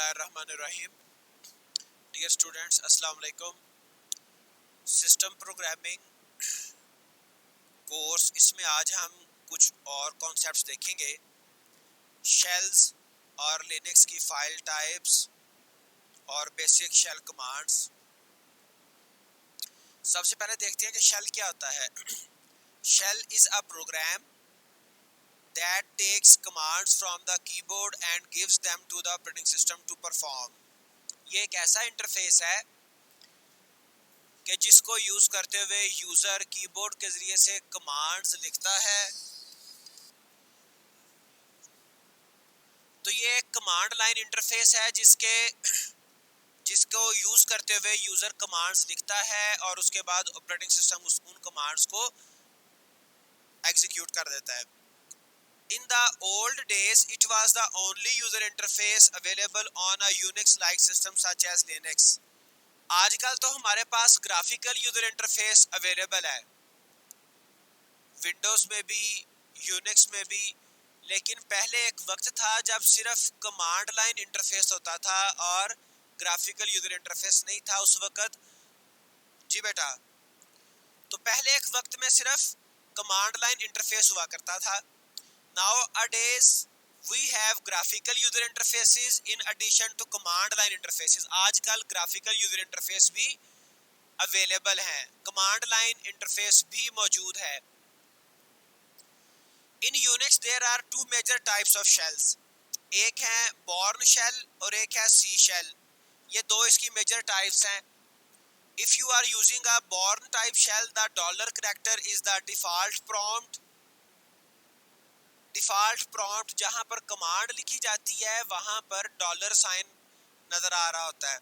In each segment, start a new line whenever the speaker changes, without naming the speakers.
बिस्मिल्लाहिर्रहमानिर्रहीम। Dear students, अस्सलाम वालेकुम। सिस्टम प्रोग्रामिंग कोर्स, इसमें आज हम कुछ और कॉन्सेप्ट्स देखेंगे। शेल्स और लिनक्स की फाइल टाइप्स और बेसिक शेल कमांड्स। सबसे पहले देखते हैं कि शेल क्या होता है। Shell is a program that takes commands from the keyboard and gives them to the operating system to perform। ये एक ऐसा इंटरफेस है कि जिसको यूज करते हुए यूजर कीबोर्ड के जरिए से कमांड्स लिखता है। तो ये एक कमांड लाइन इंटरफेस है जिसको यूज करते हुए यूजर कमांड्स लिखता है और उसके बाद ऑपरेटिंग सिस्टम उन कमांड्स को एग्जीक्यूट कर देता है। In the old days, it was the only user interface available on a Unix-like system such as Linux। आजकल तो हमारे पास ग्राफिकल यूजर इंटरफेस अवेलेबल है, विंडोज में भी, यूनिक्स में भी। लेकिन पहले एक वक्त था जब सिर्फ कमांड लाइन इंटरफेस होता था और ग्राफिकल यूजर इंटरफेस नहीं था उस वक्त। जी बेटा, तो पहले एक वक्त में सिर्फ कमांड लाइन इंटरफेस हुआ करता था। Nowadays we have graphical user interfaces in addition to command line interfaces। आजकल graphical user interface भी अवेलेबल हैं, command line interface भी मौजूद है। In Unix there are two major types of shells। एक है born shell और एक है C shell। ये दो इसकी major types हैं। If you are using a born type shell, the dollar character is the default prompt। Default prompt जहां पर कमांड लिखी जाती है वहां पर डॉलर साइन नजर आ रहा होता है।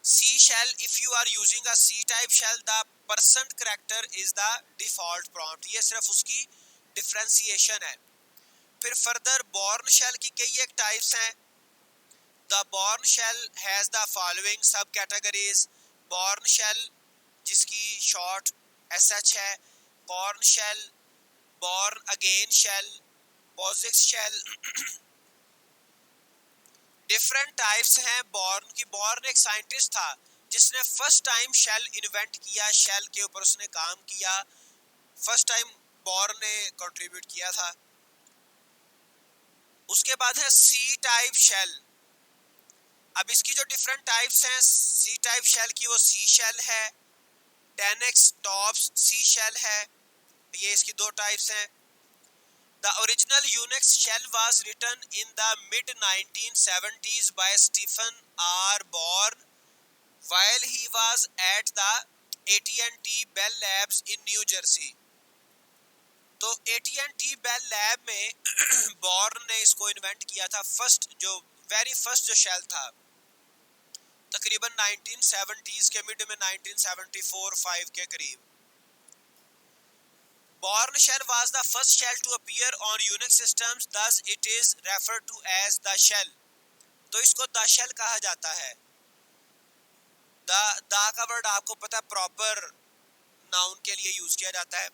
C shell, if you are using a C type shell, the percent character is the default prompt. ये सिर्फ उसकी डिफरेंशिएशन है। फिर फर्दर बॉर्न शेल की कई एक टाइप्स हैं। The Bourne shell has the following subcategories. Bourne shell जिसकी शॉर्ट एसएच है, Korn shell, born again shell, POSIX shell। Different types हैं born की। born एक साइंटिस्ट था जिसने फर्स्ट टाइम शेल इन्वेंट किया, शेल के ऊपर उसने काम किया। फर्स्ट टाइम born ने कंट्रीब्यूट किया था। उसके बाद है सी टाइप शेल। अब इसकी जो डिफरेंट टाइप्स हैं सी टाइप शेल की, वो सी शेल है, 10x टॉप्स सी शेल है। ये इसकी दो टाइप्स हैं। The original Unix shell was written in the mid-1970s by Stephen R. Bourne while he was at the AT&T Bell Labs in New Jersey। तो AT&T Bell Lab में born ने इसको invent किया था। वेरी फर्स्ट जो shell था तकरीबन 1970s के मिड में, 1974-5 के करीब। Born shell was the first shell to appear on Unix systems, thus it is referred to as the shell। तो इसको the shell कहा जाता है। द का वर्ड आपको पता है प्रॉपर नाउन के लिए यूज किया जाता है।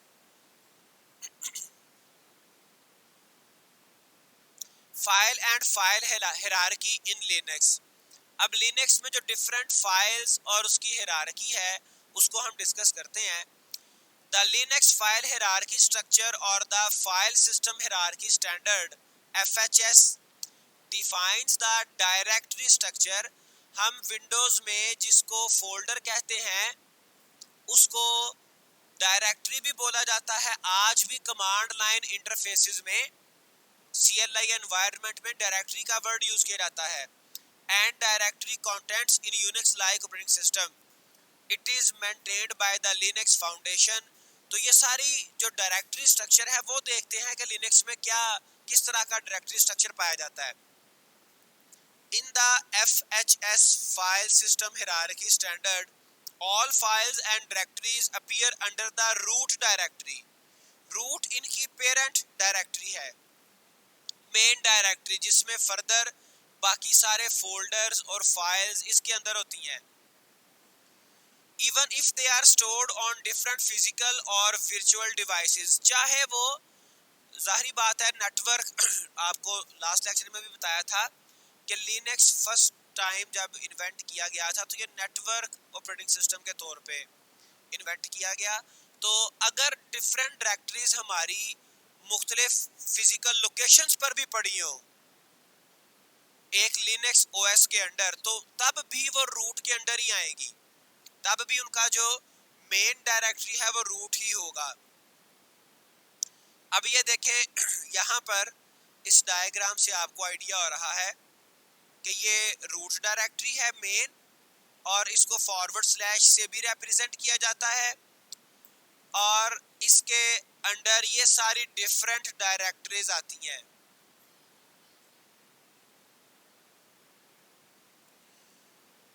File and file hierarchy in Linux. अब लिनक्स में जो डिफरेंट फाइल्स और उसकी हायरार्की है उसको हम डिस्कस करते हैं। The Linux file hierarchy structure or the file system hierarchy standard FHS defines the directory structure। हम विंडोज में जिसको फोल्डर कहते हैं उसको डायरेक्टरी भी बोला जाता है। आज भी कमांड लाइन इंटरफेसेस में CLI एनवायरनमेंट में डायरेक्टरी का वर्ड यूज किया जाता है। And directory contents in Unix like operating system, it is maintained by the Linux foundation. तो ये सारी जो डायरेक्टरी स्ट्रक्चर है वो देखते हैं कि लिनक्स में किस तरह का डायरेक्टरी स्ट्रक्चर पाया जाता है। In the FHS file system hierarchy standard, all files and directories appear under the root directory. Root इनकी पेरेंट डायरेक्टरी है, मेन डायरेक्टरी, जिसमें फर्दर बाकी सारे फोल्डर्स और फाइल्स इसके अंदर होती हैं। Even if they are stored on different physical or virtual devices, चाहे वो जाहिर बात है नेटवर्क आपको लास्ट लेक्चर में भी बताया था कि लिनक्स फर्स्ट टाइम जब इन्वेंट किया गया था तो ये नेटवर्क ऑपरेटिंग सिस्टम के तौर पे इन्वेंट किया गया। तो अगर डिफरेंट डायरेक्टरीज हमारी मुख्तलिफ फिजिकल लोकेशंस पर भी पड़ी हो एक लिनक्स ओएस के अंडर, तो तब भी वो रूट के अंडर ही आएगी, तब भी उनका जो मेन डायरेक्टरी है वो रूट ही होगा। अब ये देखें यहाँ पर इस डायग्राम से आपको आइडिया हो रहा है कि ये रूट डायरेक्टरी है मेन, और इसको फॉरवर्ड स्लैश से भी रिप्रेजेंट किया जाता है, और इसके अंडर ये सारी डिफरेंट डायरेक्टरीज आती हैं।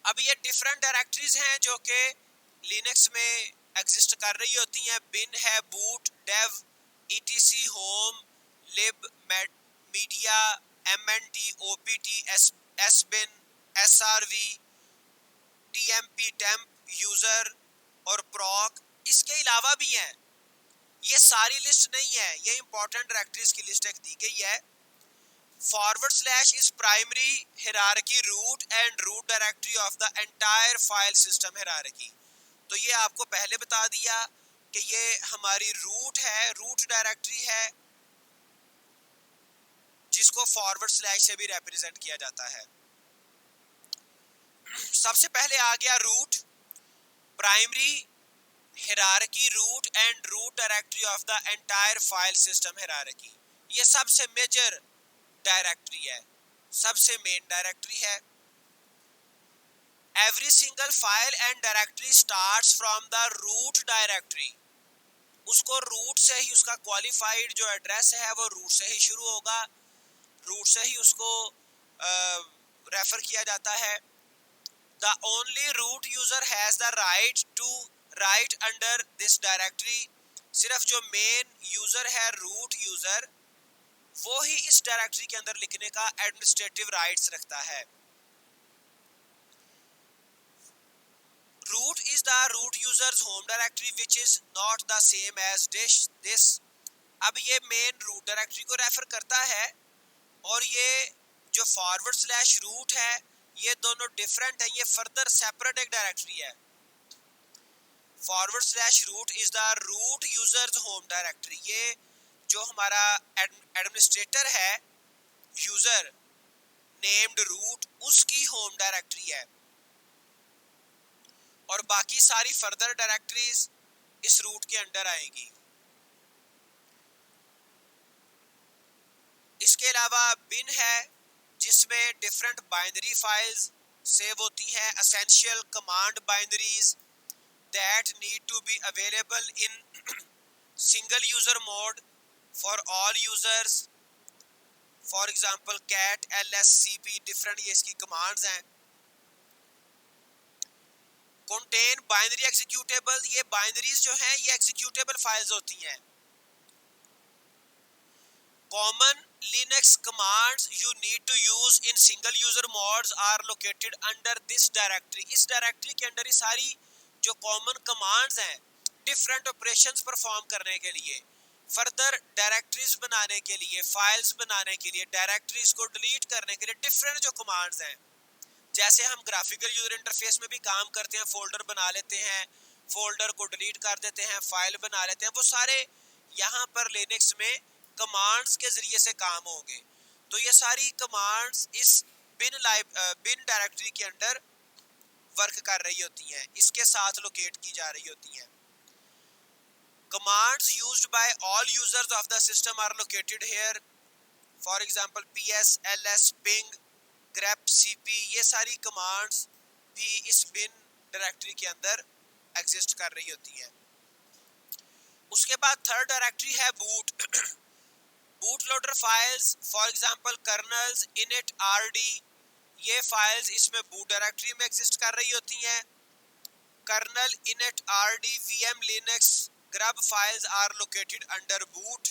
अब ये डिफरेंट डायरेक्टरीज हैं जो कि लिनक्स में एग्जिस्ट कर रही होती हैं। बिन है, boot, dev, etc, home, lib, media, mnt, opt, sbin, srv, tmp, temp, user और proc। इसके अलावा भी हैं, ये सारी लिस्ट नहीं है, ये इंपॉर्टेंट डायरेक्टरीज की लिस्ट एक दी गई है। Forward slash is primary hierarchy root and root directory of the entire file system hierarchy. तो ये आपको पहले बता दिया कि ये हमारी रूट है, रूट डायरेक्टरी है जिसको फॉरवर्ड स्लैश से भी रिप्रेजेंट किया जाता है। सबसे पहले आ गया root, primary hierarchy root and root directory of the entire file system hierarchy. ये सबसे मेजर डायरेक्टरी है, सबसे मेन डायरेक्टरी है। Every single file and directory starts from the root directory. उसको रूट से ही, उसका क्वालिफाइड जो एड्रेस है वो रूट से ही शुरू होगा, रूट से ही उसको रेफर किया जाता है। The only root user has the right to write under this directory. सिर्फ जो मेन यूजर है, रूट यूजर, वो ही इस डायरेक्टरी के अंदर लिखने का एडमिनिस्ट्रेटिव राइट्स रखता है। Root is the root user's home directory which is not the same as this. अब ये मेन रूट डायरेक्टरी को रेफर करता है, और ये जो फॉरवर्ड स्लैश रूट है ये दोनों डिफरेंट है, ये फर्दर सेपरेट एक डायरेक्टरी है। Forward slash root is the root user's home directory, ये जो हमारा एडमिनिस्ट्रेटर है, यूजर नेम्ड रूट, उसकी होम डायरेक्टरी है, और बाकी सारी फर्दर डायरेक्टरीज इस रूट के अंडर आएगी। इसके अलावा बिन है जिसमें डिफरेंट बाइनरी फाइल्स सेव होती हैं, essential command binaries that need to be available in single user mode for all users. For example cat, ls, cp, different ये इसकी कमांड्स हैं। कंटेन बाइनरी एग्जीक्यूटेबल, ये बाइनरीज जो हैं ये एग्जीक्यूटेबल फाइल्स होती हैं। Common Linux commands you need to use in single user modes are located under this directory. इस डायरेक्टरी के अंदर ही सारी जो कॉमन कमांड्स हैं डिफरेंट ऑपरेशंस परफॉर्म करने के लिए, फर्दर डायरेक्टरीज बनाने के लिए, फाइल्स बनाने के लिए, डायरेक्टरीज को डिलीट करने के लिए डिफरेंट जो कमांड्स हैं, जैसे हम ग्राफिकल यूजर इंटरफेस में भी काम करते हैं, फोल्डर बना लेते हैं, फोल्डर को डिलीट कर देते हैं, फाइल बना लेते हैं, वो सारे यहाँ पर लिनक्स में कमांड्स के जरिए से काम होंगे। तो ये सारी कमांड्स इस बिन डायरेक्टरी के अंदर वर्क कर रही होती हैं, इसके साथ लोकेट की जा रही होती हैं। Commands used by all users of the system are located here. For example ps, ls, ping, grep, cp, ये सारी कमांड्स भी इस बिन डायरेक्टरी के अंदर एग्जिस्ट कर रही होती हैं। उसके बाद थर्ड डायरेक्टरी है boot. Boot loader files, for example kernels, init, rd, ये फाइल्स इसमें बूट डायरेक्टरी में एग्जिस्ट कर रही होती हैं। Kernel, init, rd, vm, linux, grub files are located under boot,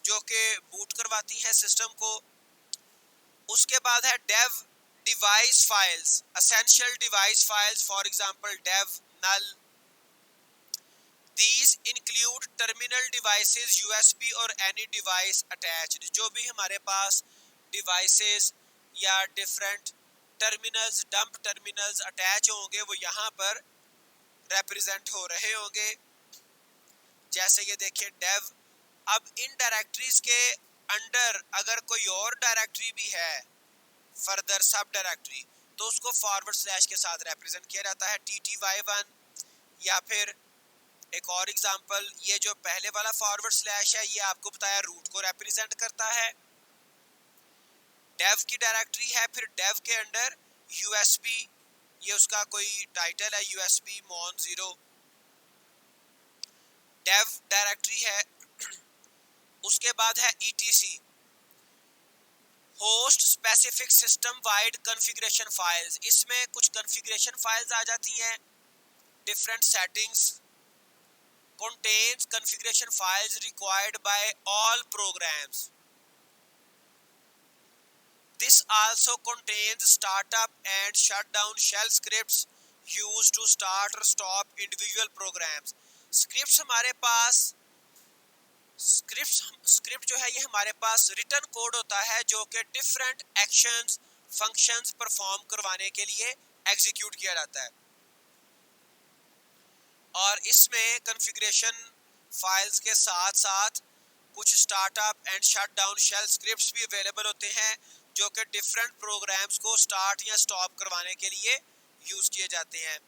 जो कि बूट करवाती हैं सिस्टम को। उसके बाद है dev device files, essential device files, for example dev, null। These include terminal devices, USB और any device attached। जो भी हमारे पास devices या different terminals, dump terminals attach होंगे, वो यहाँ पर रिप्रेजेंट हो रहे होंगे। जैसे ये देखिए डेव। अब इन डायरेक्टरीज के अंडर अगर कोई और डायरेक्टरी भी है, फर्दर सब डायरेक्टरी, तो उसको फॉरवर्ड स्लैश के साथ रिप्रेजेंट किया जाता है, tty1। या फिर एक और एग्जांपल, ये जो पहले वाला फॉरवर्ड स्लैश है, ये आपको बताया रूट को रिप्रेजेंट करता है। डेव की डायरेक्टरी है, फिर डेव के अंडर यूएसबी, ये उसका कोई टाइटल है, यूएसबी mon 0 डेव डायरेक्टरी है। उसके बाद है etc, host specific system wide configuration files. इसमें कुछ कॉन्फ़िगरेशन फाइल्स आ जाती हैं, different settings, contains configuration files required by all programs. This also contains startup and shutdown shell scripts used to start or stop individual programs. Scripts हमारे पास script जो है ये हमारे पास return code होता है जो कि डिफरेंट एक्शंस, फंक्शंस परफॉर्म करवाने के लिए एग्जीक्यूट किया जाता है। और इसमें कॉन्फ़िगरेशन फाइल्स के साथ साथ कुछ startup and shutdown shell scripts भी अवेलेबल होते हैं जो कि डिफरेंट प्रोग्राम्स को स्टार्ट या स्टॉप करवाने के लिए यूज किए जाते हैं।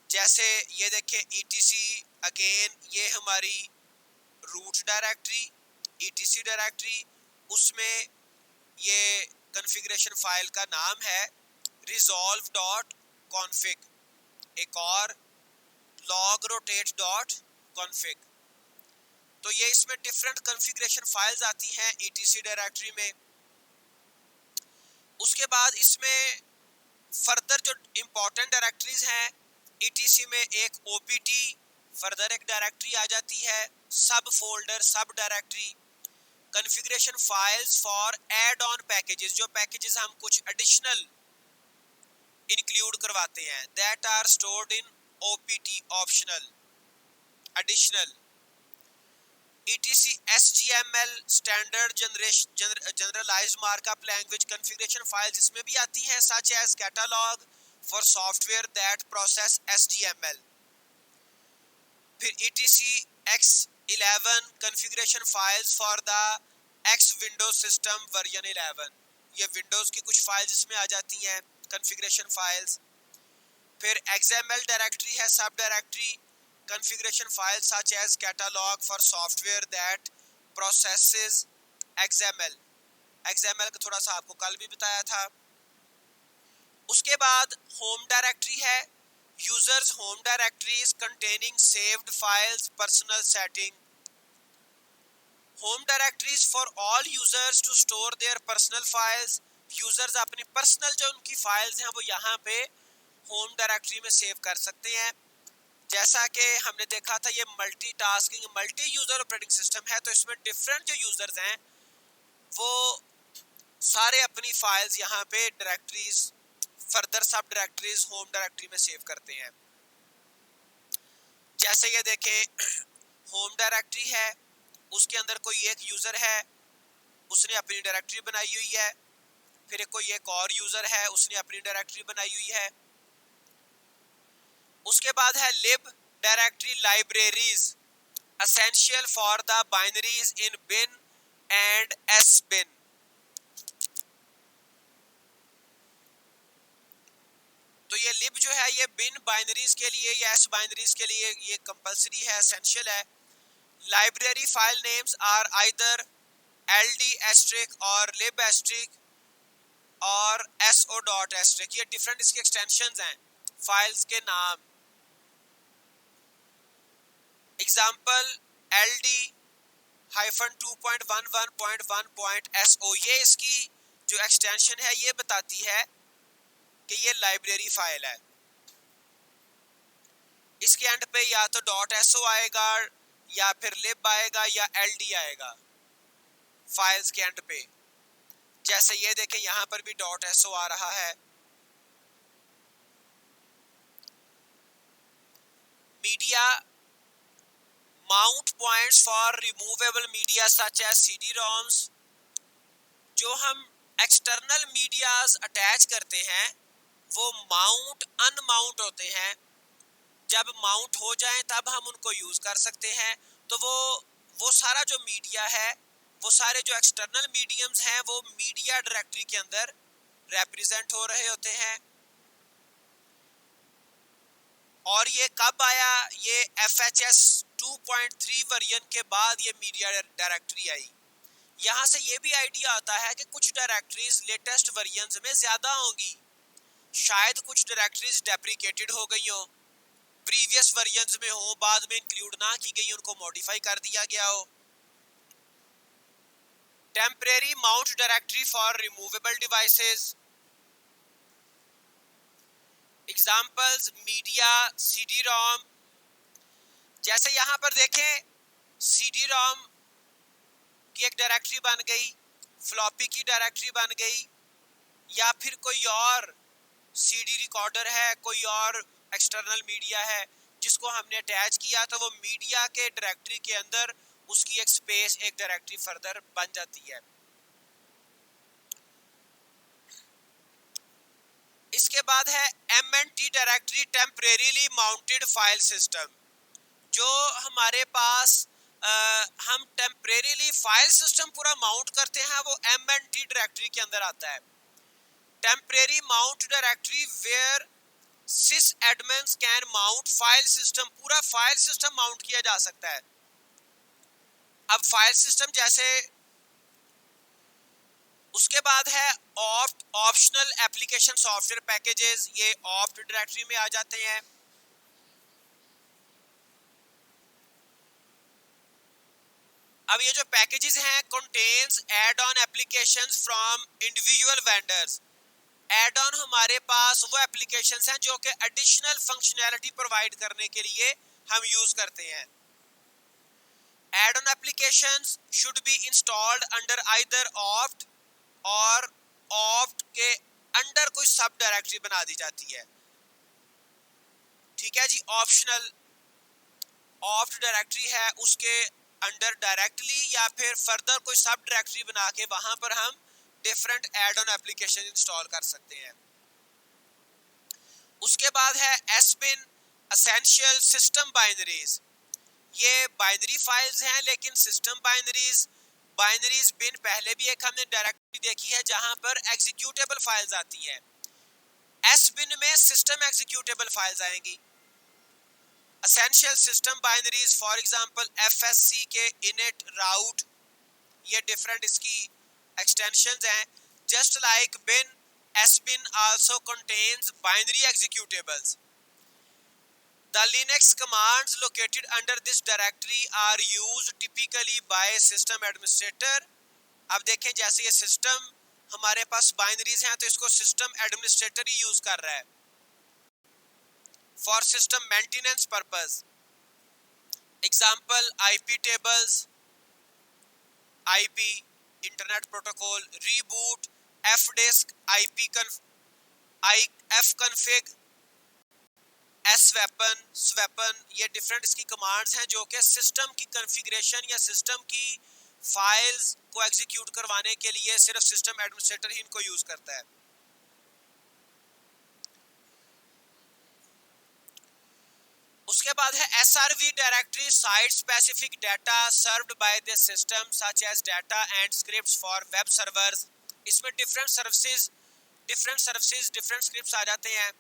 जैसे ये देखिए etc, अगेन ये हमारी रूट डायरेक्टरी, etc डायरेक्टरी, उसमें ये कॉन्फ़िगरेशन फाइल का नाम है resolve.config, एक और logrotate.config। तो ये इसमें डिफरेंट कॉन्फ़िगरेशन फाइल्स आती हैं etc डायरेक्टरी में। उसके बाद इसमें फर्दर जो इंपॉर्टेंट डायरेक्टरीज हैं, etc में एक opt, फर्दर एक डायरेक्टरी आ जाती है, subfolder, subdirectory, configuration files for add on packages, जो पैकेजेस हम कुछ एडिशनल इंक्लूड करवाते हैं, that are stored in opt, optional, additional, etc SGML standard generalized markup language configuration files इसमें भी आती हैं, such as catalogue for software that process SGML। फिर etc X11 configuration files for the X windows system version 11, ये Windows की कुछ files इसमें आ जाती हैं, कॉन्फ़िगरेशन फाइल्स। फिर XML डायरेक्टरी है, सब directory, configuration files such as catalog for software that processes XML का थोड़ा सा आपको कल भी बताया था। उसके बाद होम डायरेक्टरी है, users home directories containing saved files, personal setting, home directories for all users to store their personal files, users अपनी पर्सनल जो उनकी फाइल्स हैं वो यहाँ पे होम डायरेक्टरी में सेव कर सकते हैं। जैसा कि हमने देखा था ये multitasking, multi user operating system है, तो इसमें डिफरेंट जो यूजर्स हैं वो सारे अपनी फाइल्स यहाँ पे directories, further sub directories home directory में सेव करते हैं। जैसे ये देखें होम डायरेक्टरी है, उसके अंदर कोई एक यूजर है, उसने अपनी डायरेक्टरी बनाई हुई है, फिर कोई एक और यूजर है, उसने अपनी डायरेक्टरी बनाई हुई है। उसके बाद है lib directory libraries essential for the binaries in bin and sbin। तो ये lib जो है ये bin बाइनरीज के लिए या s बाइनरीज के लिए ये कंपलसरी है, एसेंशियल है। Library file names are either ld asterisk और lib asterisk और so dot asterisk, ये डिफरेंट इसके एक्सटेंशंस हैं फाइल्स के नाम। एग्जाम्पल ld-2.11.1.so, ये इसकी जो एक्सटेंशन है ये बताती है कि ये लाइब्रेरी फाइल है। इसके एंड पे या तो .so आएगा या फिर lib आएगा या ld आएगा फाइल्स के एंड पे। जैसे ये देखें यहाँ पर भी .so आ रहा है। Media mount points for removable media such as CD-ROMs, जो हम एक्सटर्नल मीडियाज अटैच करते हैं वो माउंट अनमाउंट होते हैं, जब माउंट हो जाएं तब हम उनको यूज कर सकते हैं। तो वो सारा जो मीडिया है, वो सारे जो एक्सटर्नल मीडियम्स हैं वो मीडिया डायरेक्टरी के अंदर रिप्रेजेंट हो रहे होते हैं। और ये कब आया, ये FHS 2.3 वर्जन के बाद ये मीडिया डायरेक्टरी आई। यहाँ से ये भी आइडिया आता है कि कुछ डायरेक्टरीज लेटेस्ट वर्जन्स में ज्यादा होंगी, शायद कुछ डायरेक्टरीज डेप्रिकेटेड हो गई हो, प्रीवियस वर्जन्स में हो, बाद में इंक्लूड ना की गई, उनको मॉडिफाई कर दिया गया हो। Temporary mount directory for removable devices, examples media, CD-ROM। जैसे यहाँ पर देखें CD-ROM की एक डायरेक्टरी बन गई, फ्लॉपी की डायरेक्टरी बन गई, या फिर कोई और CD रिकॉर्डर है, कोई और एक्सटर्नल मीडिया है जिसको हमने अटैच किया, तो वो मीडिया के डायरेक्टरी के अंदर उसकी एक स्पेस, एक डायरेक्टरी फर्दर बन जाती है। इसके बाद है MNT directory, temporarily mounted file system. जो हमारे पास हम टेम्परेरीली फाइल सिस्टम पूरा माउंट करते हैं वो MNT डायरेक्टरी के अंदर आता है। Temporary mount directory where sysadmins can mount file system, पूरा फाइल सिस्टम माउंट किया जा सकता है। अब फाइल सिस्टम जैसे, उसके बाद है opt, optional application software packages, ये ऑप्ट डायरेक्टरी में आ जाते हैं। अब ये जो पैकेजेस हैं, contains add on applications from individual vendors. Add on हमारे पास वो एप्लीकेशंस हैं जो कि एडिशनल फंक्शनैलिटी प्रोवाइड करने के लिए हम यूज करते हैं। Add on applications should be installed under either opt और ऑप्ट के अंडर कोई सब डायरेक्टरी बना दी जाती है। ठीक है जी, ऑप्शनल ऑप्ट डायरेक्टरी है, उसके अंडर डायरेक्टली या फिर फर्दर कोई सब डायरेक्टरी बना के वहां पर हम different add on application install कर सकते हैं। उसके बाद है SBIN, एसेंशियल सिस्टम बाइनरीज। ये बाइनरी फाइल्स हैं, लेकिन सिस्टम बाइनरीज, बाइनरीज बिन पहले भी एक हमने डायरेक्टरी देखी है जहां पर एग्जीक्यूटेबल फाइल्स आती हैं। SBIN में सिस्टम एग्जीक्यूटेबल फाइल्स आएंगी। Essential system binaries for example FSC के इनिट, राउट, ये डिफरेंट इसकी extensions हैं। Just like bin, SBIN also contains binary executables. The Linux commands located under this directory are used typically by system administrator. अब देखें जैसे ये system हमारे पास binaries हैं तो इसको सिस्टम एडमिनिस्ट्रेटर ही यूज कर रहा है for system maintenance purpose. Example IP tables, IP internet protocol, reboot, fdisk, fconfig, sweapon, sweapon, ये डिफरेंट इसकी कमांड्स हैं जो कि सिस्टम की कॉन्फ़िगरेशन या सिस्टम की फाइल्स को एग्जीक्यूट करवाने के लिए सिर्फ सिस्टम एडमिनिस्ट्रेटर ही इनको यूज करता है। उसके बाद है SRV directory, site specific data served by the system such as data and scripts for web servers. इसमें डिफरेंट सर्विसेज, डिफरेंट स्क्रिप्ट्स आ जाते हैं।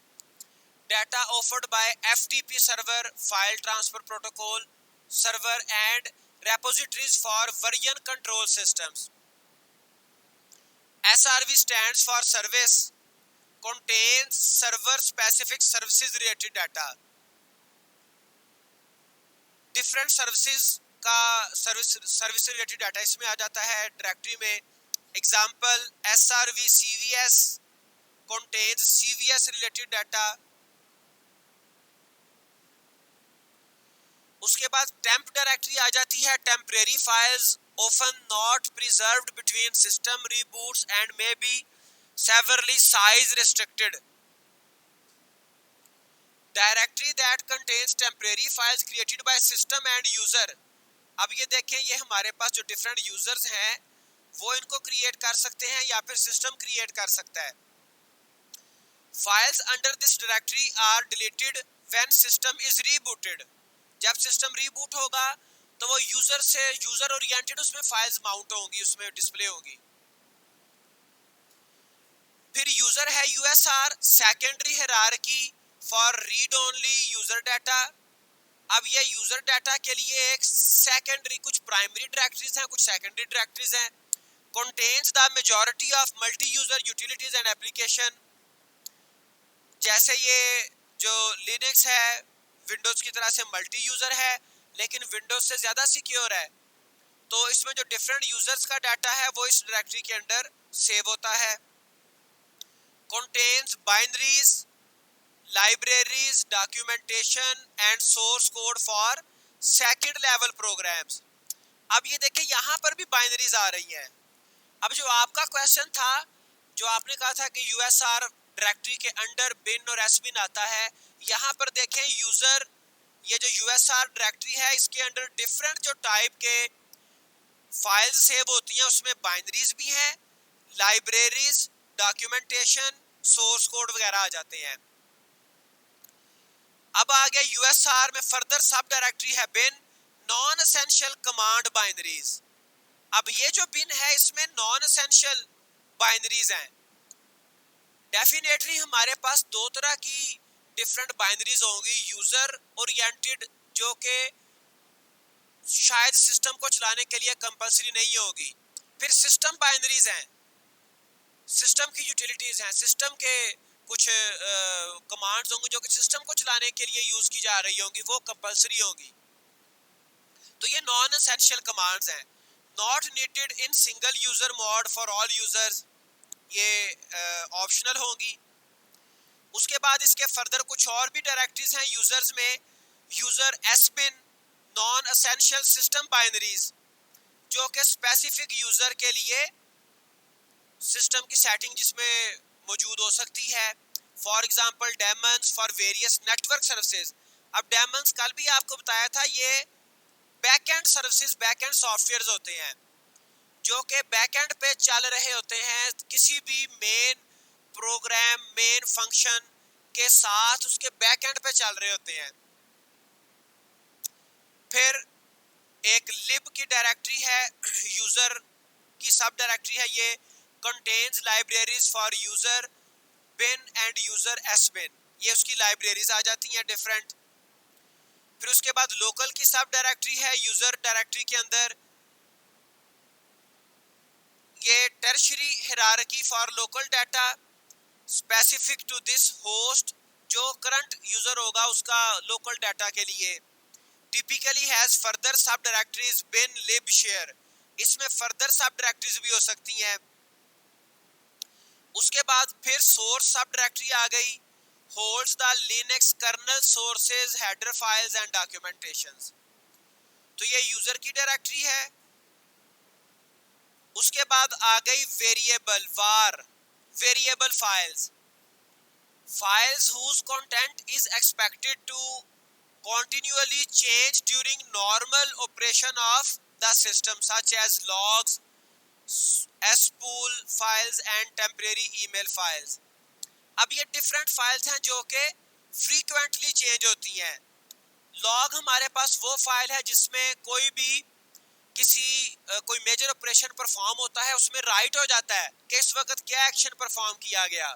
Data offered by FTP server, file transfer protocol server and repositories for version control systems. SRV stands for service, contains server specific services related data. Different services का service related data इसमें आ जाता है directory में। Example SRV CVS contains CVS related data. उसके बाद temp directory आ जाती है, temporary files often not preserved between system reboots and may be severely size restricted. Directory that contains temporary files created by system and user. अब ये देखें, ये हमारे पास जो डिफरेंट यूजर्स हैं वो इनको क्रिएट कर सकते हैं या फिर सिस्टम क्रिएट कर सकता है। Files under this directory are deleted when system is rebooted. जब सिस्टम रीबूट होगा तो वो यूजर ओरिएंटेड उसमें फाइल्स माउंट होंगी, उसमें डिस्प्ले होगी। फिर यूजर है USR, secondary hierarchy for read only user data. अब ये यूजर डाटा के लिए एक सेकेंडरी, कुछ प्राइमरी डायरेक्टरीज हैं, कुछ सेकेंडरी डायरेक्टरीज हैं। contains the majority of multi-user utilities and application। जैसे ये जो लिनक्स है विंडोज की तरह से मल्टी यूजर है, लेकिन विंडोज से ज्यादा सिक्योर है, तो इसमें जो डिफरेंट यूजर्स का डाटा है वो इस डायरेक्टरी के अंदर सेव होता है। contains binaries, libraries, documentation and source code for second level programs। अब ये देखिए यहाँ पर भी बाइनरीज आ रही हैं। अब जो आपका क्वेश्चन था, जो आपने कहा था कि यूएसआर डायरेक्टरी के अंडर बिन और एसबिन आता है, यहाँ पर देखें यूजर, ये जो यूएसआर डायरेक्टरी है इसके अंडर डिफरेंट जो टाइप के फाइल्स सेव होती हैं, उसमें बाइनरीज भी हैं, लाइब्रेरीज, डॉक्यूमेंटेशन, सोर्स कोड वगैरह आ जाते हैं। अब आगे यूएसआर में फर्दर सब डायरेक्टरी है बिन, नॉन एसेंशियल कमांड बाइनरीज। अब ये जो बिन है इसमें नॉन एसेंशियल बाइनरीज हैं। डेफिनेटली हमारे पास दो तरह की डिफरेंट बाइनरीज होंगी, यूजर ओरिएंटेड जो कि शायद सिस्टम को चलाने के लिए कंपलसरी नहीं होगी, फिर सिस्टम बाइनरीज हैं, सिस्टम की यूटिलिटीज हैं, सिस्टम के कुछ कमांड्स होंगे जो कि सिस्टम को चलाने के लिए यूज की जा रही होंगी, वो कंपलसरी होंगी। तो ये नॉन एसेंशियल कमांड्स हैं। Not needed in single user mode for all users, ये ऑप्शनल होंगी। उसके बाद इसके फर्दर कुछ और भी डायरेक्टरीज हैं यूजर्स में, user sbin, non essential system binaries, जो कि स्पेसिफिक यूजर के लिए सिस्टम की सेटिंग जिसमें मौजूद हो सकती है। For example Demons for various network services. अब डेमन्स कल भी आपको बताया था, ये बैकएंड सर्विसेज, बैकएंड सॉफ्टवेयर्स होते हैं जो कि बैकएंड पे चल रहे होते हैं, किसी भी मेन प्रोग्राम, मेन फंक्शन के साथ उसके बैकएंड पे चल रहे होते हैं। फिर एक लिब की डायरेक्टरी है, यूजर की सब डायरेक्टरी है, ये contains libraries for user bin and user sbin, ये उसकी लाइब्रेरीज आ जाती हैं डिफरेंट। फिर उसके बाद लोकल की सब डायरेक्टरी है यूजर डायरेक्टरी के अंदर, ये tertiary hierarchy for local data specific to this host, जो करंट यूजर होगा उसका लोकल डाटा के लिए। Typically has further sub directories bin lib share, इसमें फर्दर सब डायरेक्टरीज भी हो सकती हैं। उसके बाद फिर सोर्स सब डायरेक्टरी आ गई, holds the Linux kernel sources, header files and documentations। तो ये यूजर की डायरेक्टरी है। उसके बाद आ गई variable var, variable files, files whose content is expected to continually change during normal operation of the system such as logs, spool files and temporary email files। अब ये different files हैं जो कि फ्रीक्वेंटली चेंज होती हैं। Log हमारे पास वो फाइल है जिसमें कोई भी कोई मेजर ऑपरेशन परफॉर्म होता है, उसमें राइट हो जाता है कि इस वक्त क्या एक्शन परफॉर्म किया गया।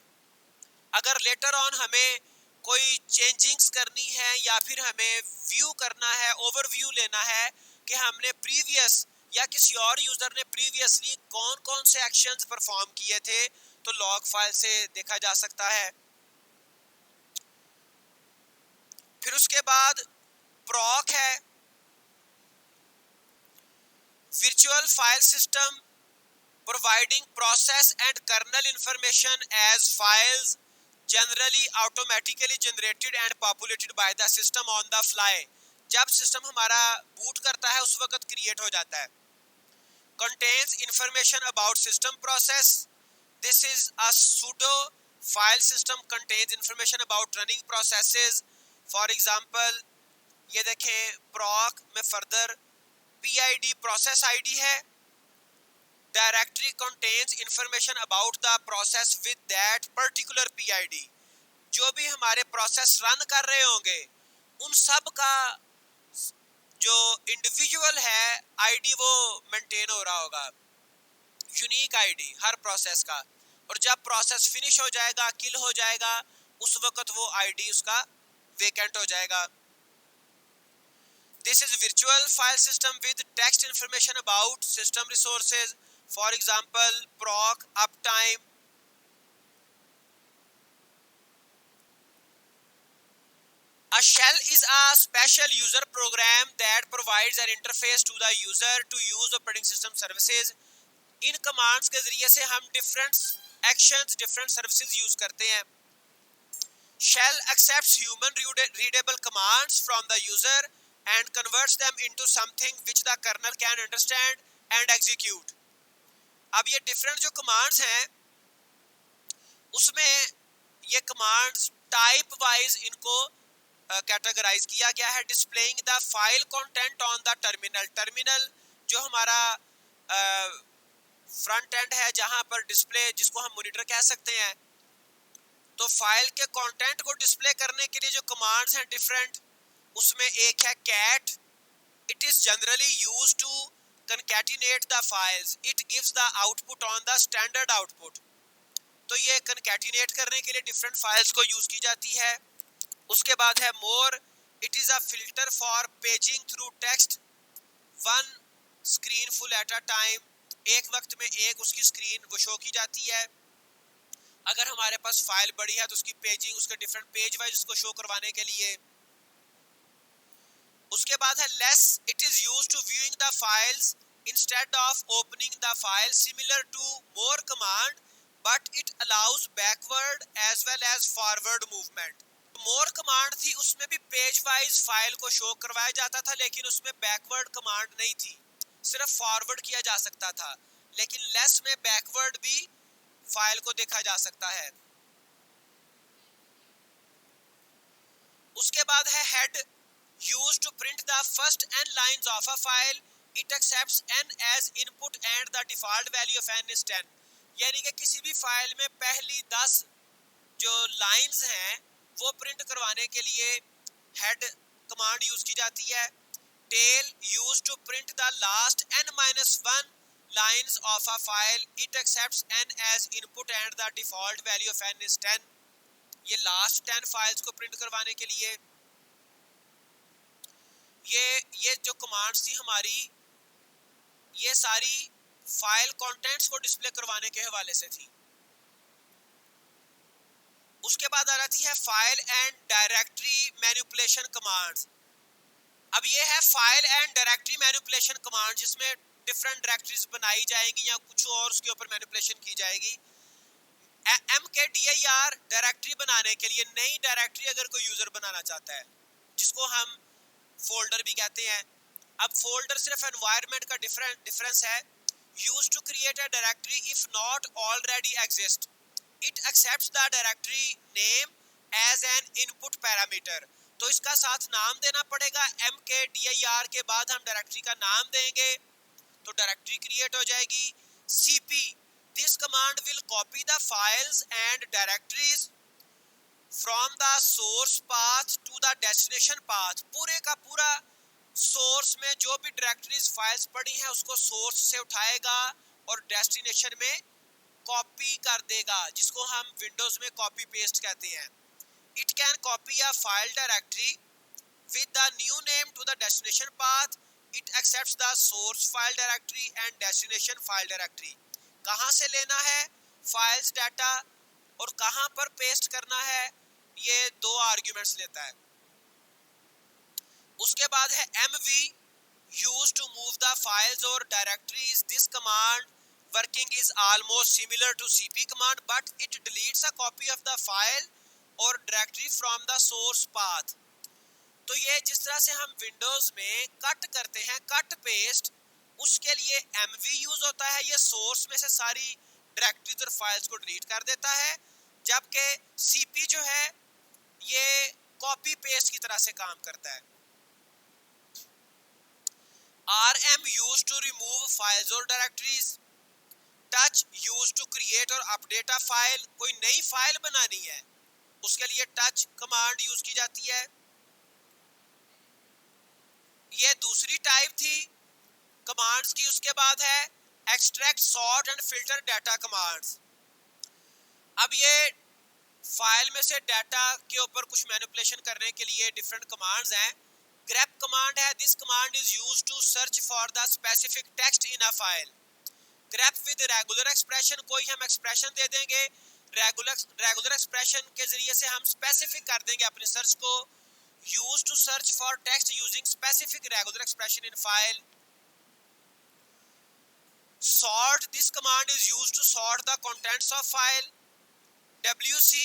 अगर लेटर ऑन हमें कोई चेंजिंग्स करनी है या फिर हमें व्यू करना है, ओवरव्यू लेना है कि हमने प्रीवियस या किसी और यूजर ने प्रीवियसली कौन कौन से एक्शंस परफॉर्म किए थे, तो लॉग फाइल से देखा जा सकता है। फिर उसके बाद प्रॉक है, virtual file system providing process and kernel information as files generally automatically generated and populated by the system on the fly। जब सिस्टम हमारा बूट करता है उस वक्त क्रिएट हो जाता है। contains information about system process, this is a pseudo file system, contains information about running processes। for example ये देखें proc में फर्दर PID प्रोसेस आईडी है, directory contains information about the process with that particular PID। जो भी हमारे process run कर रहे होंगे उन सब का जो इंडिविजुअल है ID वो मेंटेन हो रहा होगा, यूनिक ID हर प्रोसेस का। और जब प्रोसेस फिनिश हो जाएगा, किल हो जाएगा, उस वक्त वो ID उसका वेकेंट हो जाएगा। This is virtual file system with text information about system resources, for example, proc, uptime. A shell is a special user program that provides an interface to the user to use operating system services. In commands के जरिए से हम different actions, different services use करते हैं। Shell accepts human readable commands from the user and converts them into something which the kernel can understand and execute. अब ये different जो commands हैं उसमें ये commands type wise इनको कैटेगराइज किया गया है। Displaying the file content on the terminal. terminal जो हमारा फ्रंट एंड है जहां पर डिस्प्ले, जिसको हम मॉनिटर कह सकते हैं, तो फाइल के कंटेंट को डिस्प्ले करने के लिए जो कमांड्स हैं डिफरेंट, उसमें एक है cat. It is generally used to concatenate the files. It gives the output on the standard output. तो ये concatenate करने के लिए डिफरेंट फाइल्स को यूज की जाती है। उसके बाद है more. It is a filter for paging through text. One screen full at a time. एक वक्त में एक उसकी स्क्रीन वो शो की जाती है। अगर हमारे पास फाइल बड़ी है तो उसकी पेजिंग, उसके डिफरेंट पेज वाइज उसको शो करवाने के लिए। उसके बाद है less. It is used to viewing the files instead of opening the file, similar to more command, but it allows backward as well as forward movement. more command थी, उसमें भी पेज वाइज फाइल को show करवाया जाता था, लेकिन उसमें backward command नहीं थी, सिर्फ फॉरवर्ड किया जा सकता था। लेकिन लेस में बैकवर्ड भी फाइल को देखा जा सकता है। उसके बाद है head. Used to print the first n lines of a file. It accepts n as input and the default value of n is 10. यानी कि किसी भी फाइल में पहली 10 जो लाइंस हैं वो प्रिंट करवाने के लिए head कमांड यूज की जाती है। tail. Used to print the last n-1 lines of a file. It accepts n as input and the default value of n is 10. ये लास्ट 10 फाइल्स को प्रिंट करवाने के लिए। ये जो कमांड्स थी हमारी, ये सारी फाइल कंटेंट्स को डिस्प्ले करवाने के हवाले से थी। उसके बाद आ जाती है file and directory manipulation commands. अब ये है file and directory manipulation command, जिसमें डिफरेंट डायरेक्टरीज बनाई जाएंगी या कुछ और उसके ऊपर मैनिपुलेशन की जाएगी। mkdir डायरेक्टरी बनाने के लिए नई डायरेक्टरी अगर कोई यूजर बनाना चाहता है, जिसको हम फोल्डर भी कहते हैं। अब फोल्डर सिर्फ एनवायरनमेंट का डिफरेंस है। Use to create a directory if not already exist. It accepts the directory name as an input parameter. तो इसका साथ नाम देना पड़ेगा। mkdir के बाद हम डायरेक्टरी का नाम देंगे तो डायरेक्टरी क्रिएट हो जाएगी। cp. This command will copy the files and directories from the source path to the destination path. पूरे का पूरा सोर्स में जो भी डायरेक्टरीज फाइल्स पड़ी हैं उसको सोर्स से उठाएगा और डेस्टिनेशन में कॉपी कर देगा, जिसको हम विंडोज में कॉपी पेस्ट कहते हैं। It can copy a file directory with the new name to the destination path. It accepts the source file directory and destination file directory. कहाँ से लेना है फाइल्स डाटा और कहाँ पर पेस्ट करना है, ये 2 आर्ग्यूमेंट्स लेता है। उसके बाद है mv. Used to move the files or directories. This command working is almost similar to cp command, but it deletes a copy of the file or directory from the source path. तो ये जिस तरह से हम Windows में cut करते हैं, cut paste, उसके लिए mv यूज होता है। ये सोर्स में से सारी डायरेक्टरीज और फाइल्स को डिलीट कर देता है, जबकि cp जो है ये कॉपी पेस्ट की तरह से काम करता है। rm used to remove files or directories. Touch use to create और अपडेट अ फाइल, कोई नई फाइल बनानी है उसके लिए टच कमांड यूज की जाती है। ये दूसरी टाइप थी कमांड्स की। उसके बाद है extract, sort and filter data commands. अब ये फाइल में से डाटा के ऊपर कुछ मैनिपुलेशन करने के लिए डिफरेंट कमांड्स हैं। grep कमांड है, this command is used to search for the specific text in a file. grep with regular expression, कोई हम एक्सप्रेशन दे देंगे, रेगुलर एक्सप्रेशन के जरिए से हम स्पेसिफिक कर देंगे अपने सर्च को। Used to search for text using specific regular expression in file. sort, this command is used to sort the contents of file। wc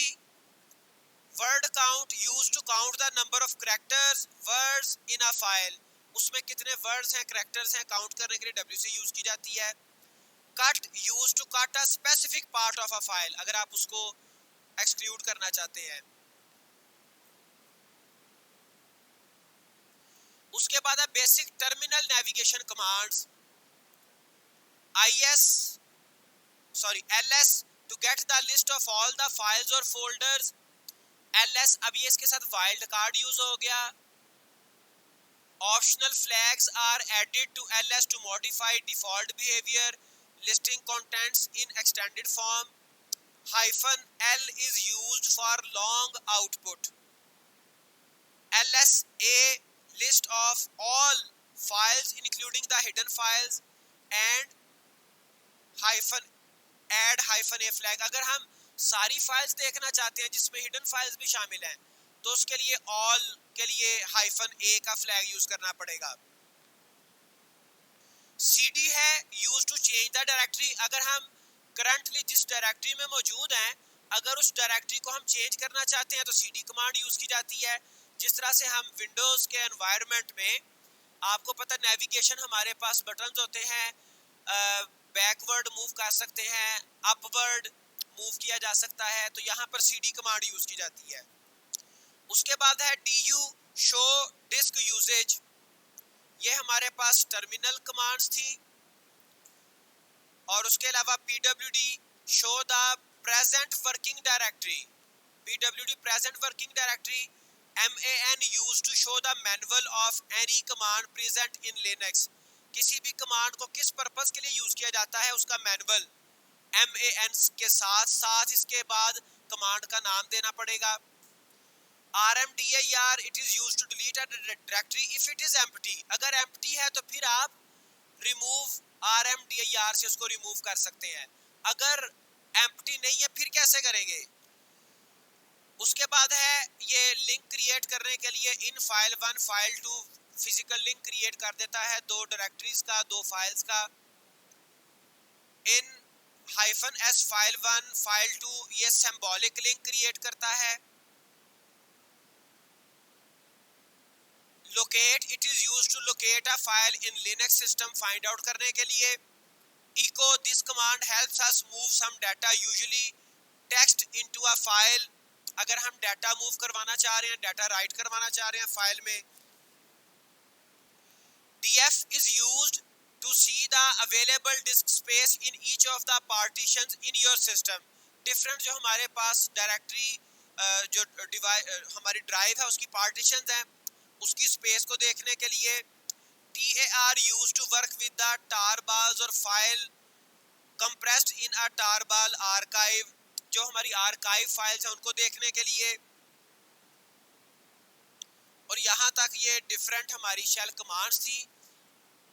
word count, used to count the number of characters words in a file, उसमें कितने words हैं characters हैं count करने के लिए wc use की जाती है। cut, used to cut a specific part of a file, अगर आप उसको एक्सक्लूड करना चाहते हैं। उसके बाद है basic terminal navigation commands. ls to get the list of all the files or folders। ls, अब ये इसके साथ वाइल्ड कार्ड यूज हो गया। Optional flags are added to ls to modify default behavior, listing contents in extended form। -l is used for long output। ls a list of all files including the hidden files and add -a flag, अगर हम सारी files देखना चाहते हैं जिसमें hidden files भी शामिल हैं तो उसके लिए ऑल के लिए -a का फ्लैग यूज करना पड़ेगा। cd है use to change the directory, अगर हम करंटली जिस डायरेक्टरी में मौजूद हैं अगर उस डायरेक्टरी को हम चेंज करना चाहते हैं तो cd कमांड यूज की जाती है। जिस तरह से हम विंडोज के एनवायरनमेंट में, आपको पता नेविगेशन हमारे पास बटन्स होते हैं, बैकवर्ड मूव कर सकते हैं, अपवर्ड मूव किया जा सकता है, तो यहाँ पर cd कमांड यूज की जाती है। उसके बाद है du शो डिस्क यूसेज, ये हमारे पास टर्मिनल कमांड्स थी। और उसके अलावा pwd show the present working directory, pwd present working directory. man use to show the manual of any command present in Linux, किसी भी कमांड को किस पर्पस के लिए यूज किया जाता है उसका मैनुअल man के साथ इसके बाद कमांड का नाम देना पड़ेगा। rmdir, it is used to delete a directory if it is empty, अगर empty है तो फिर आप remove rmdir से उसको रिमूव कर सकते हैं, अगर empty नहीं है फिर कैसे करेंगे। उसके बाद है ये लिंक क्रिएट करने के लिए in file 1 file 2 physical link create कर देता है, 2 डायरेक्टरीज का, 2 फाइल्स का। इन -s फाइल 1 फाइल 2 ये सिंबॉलिक लिंक क्रिएट करता है। Locate, it is used to locate a file in Linux system, find out करने के लिए। echo, this command helps us move some data usually text into a file, अगर हम data move करवाना चाह रहे हैं, डाटा राइट करवाना चाह रहे हैं फाइल में। df is used to see the available disk space in each of the partitions in your system, different जो हमारे पास डायरेक्टरी जो हमारी ड्राइव है उसकी पार्टीशंस हैं उसकी स्पेस को देखने के लिए। tar used to work with the tarbals और file compressed in a tarball archive, जो हमारी आर्काइव फाइल्स हैं उनको देखने के लिए। और यहाँ तक ये डिफरेंट हमारी शेल कमांड्स थी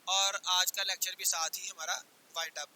और आज का लेक्चर भी साथ ही हमारा वाइंड अप।